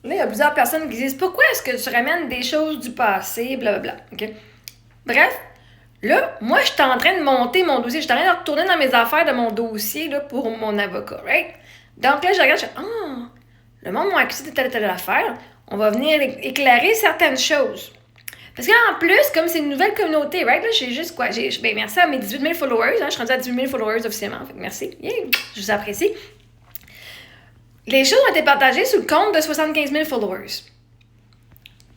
Là, il y a plusieurs personnes qui disent pourquoi est-ce que tu ramènes des choses du passé, blablabla. OK? Bref, là, moi, j'étais en train de monter mon dossier. J'étais en train de retourner dans mes affaires de mon dossier là, pour mon avocat, right? Donc là, je regarde, je fais le monde m'a accusé de telle affaire. On va venir éclairer certaines choses. Parce qu'en plus, comme c'est une nouvelle communauté, right? Là, j'ai juste quoi? Ben, merci à mes 18 000 followers. Hein, je suis rendue à 18 000 followers officiellement. Fait que merci. Yeah, je vous apprécie. Les choses ont été partagées sur le compte de 75 000 followers.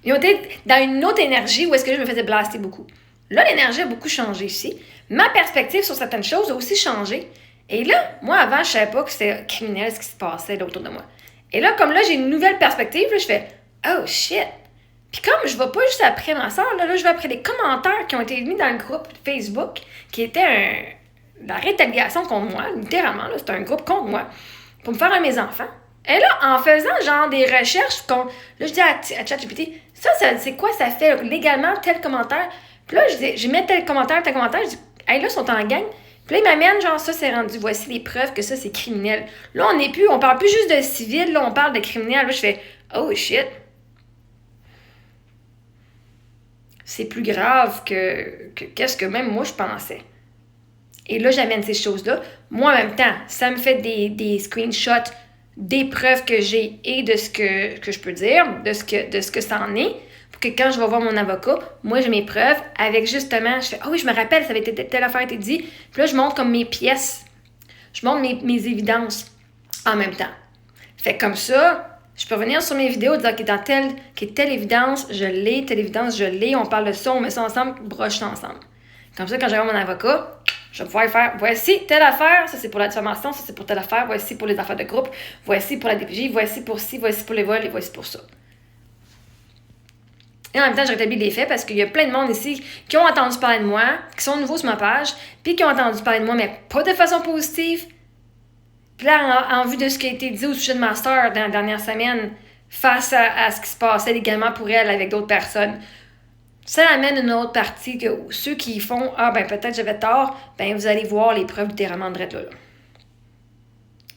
Ils ont été dans une autre énergie où est-ce que je me faisais blaster beaucoup. Là, l'énergie a beaucoup changé ici. Ma perspective sur certaines choses a aussi changé. Et là, moi, avant, je savais pas que c'était criminel ce qui se passait là, autour de moi. Et là, comme là, j'ai une nouvelle perspective, là, je fais « Oh shit! » Puis comme je ne vais pas juste après ma soeur, là, je vais après les commentaires qui ont été mis dans le groupe Facebook, qui était la rétaliation contre moi, littéralement, là, c'était un groupe contre moi, pour me faire à mes enfants. Et là, en faisant genre des recherches, là, je dis à ChatGPT, ça, c'est quoi ça fait légalement, tel commentaire? Puis là, je mets tel commentaire, je dis, hey, là, ils sont en gang. Puis là, ils m'amènent, genre, ça, c'est rendu, voici les preuves que ça, c'est criminel. Là, on parle plus juste de civil, là, on parle de criminel. Là, je fais, oh shit. C'est plus grave que qu'est-ce que même moi, je pensais. Et là, j'amène ces choses-là. Moi, en même temps, ça me fait des screenshots des preuves que j'ai et de ce que je peux dire, de ce que ça en est, pour que quand je vais voir mon avocat, moi, j'ai mes preuves avec justement, je fais « Ah oui, je me rappelle, ça avait été telle affaire a été dit. » Puis là, je montre comme mes pièces. Je montre mes évidences en même temps. Fait comme ça, je peux revenir sur mes vidéos, dire que dans telle évidence, je l'ai, telle évidence, je l'ai, on parle de ça, on met ça ensemble, broche ça ensemble. Comme ça, quand je vais voir mon avocat, je vais pouvoir faire, voici telle affaire, ça c'est pour la diffamation, ça c'est pour telle affaire, voici pour les affaires de groupe, voici pour la DPJ, voici pour ci, voici pour les vols et voici pour ça. Et en même temps, je rétablis les faits parce qu'il y a plein de monde ici qui ont entendu parler de moi, qui sont nouveaux sur ma page, puis qui ont entendu parler de moi, mais pas de façon positive. Puis là, en vue de ce qui a été dit au sujet de ma sœur dans la dernière semaine, face à ce qui se passait légalement pour elle avec d'autres personnes, ça amène une autre partie que ceux qui font « Ah, ben peut-être j'avais tort », ben vous allez voir les preuves littéralement de là.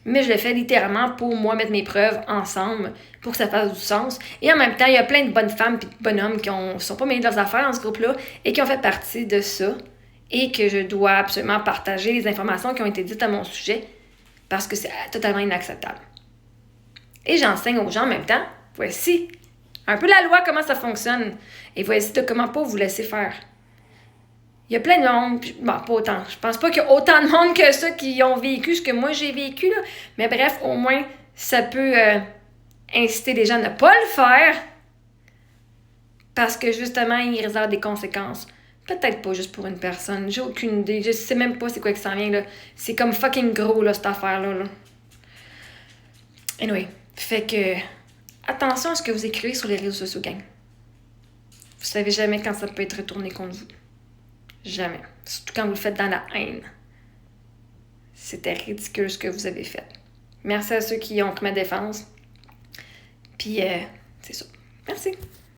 Mais je le fais littéralement pour moi mettre mes preuves ensemble pour que ça fasse du sens. Et en même temps, il y a plein de bonnes femmes et de bonhommes qui ne sont pas mêlés de leurs affaires dans ce groupe-là et qui ont fait partie de ça et que je dois absolument partager les informations qui ont été dites à mon sujet parce que c'est totalement inacceptable. Et j'enseigne aux gens en même temps, voici un peu la loi, comment ça fonctionne. Et voici de comment pas vous laisser faire. Il y a plein de monde, bon, pas autant. Je pense pas qu'il y a autant de monde que ça qui ont vécu ce que moi j'ai vécu, là. Mais bref, au moins, ça peut inciter les gens à ne pas le faire parce que justement, ils réservent des conséquences. Peut-être pas juste pour une personne. J'ai aucune idée. Je sais même pas c'est quoi que ça vient, là. C'est comme fucking gros, là, cette affaire-là, là. Anyway, fait que attention à ce que vous écrivez sur les réseaux sociaux, gang. Vous savez jamais quand ça peut être retourné contre vous. Jamais. Surtout quand vous le faites dans la haine. C'était ridicule ce que vous avez fait. Merci à ceux qui ont pris ma défense. Puis, c'est ça. Merci.